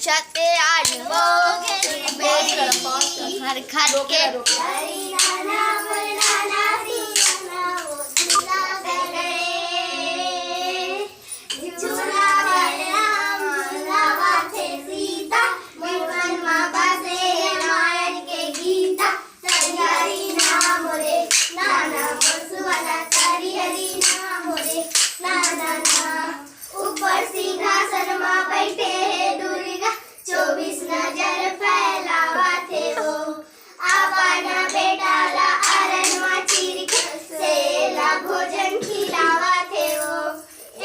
छते आडवो हर घर के ऊपर सिंहासन में बैठे है दुर्गा 24 नजर फैलावा थे वो आपना बेटाला अरण में चीर सेला भोजन खिलावा थे वो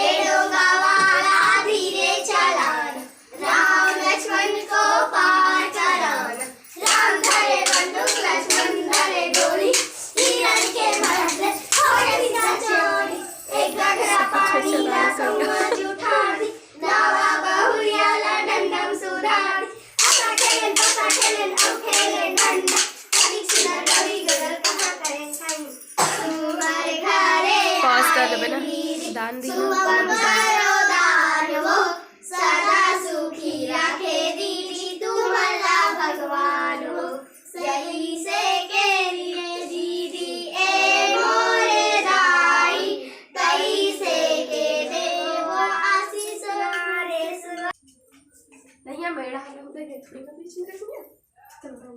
एड़ो गावाला धीरे चलान राम लक्ष्मण को पार करान राम धरे बंदूक लक्ष्मण धरे डोरी हिरण के महल थोड़े दिना चोरी एक गगरा पानी ला समाज उठाड़ी नावा बहुरियाला डंडम सुधारी आशा खेलें अब खेलें डंडा परीक्षण रवि गगल कहाँ करें खाई तुम्हारे घरे पॉज कर दे ना दान दी दान वो सदा सुखी रखे दीदी तुम्हारा भगवान हो सही से के लिए दीदी ए मोरे दाई कई से के देवो आशीष मारे सुना नहीं मेरा हाल होता है थोड़ी का बीच में करेंगे चलो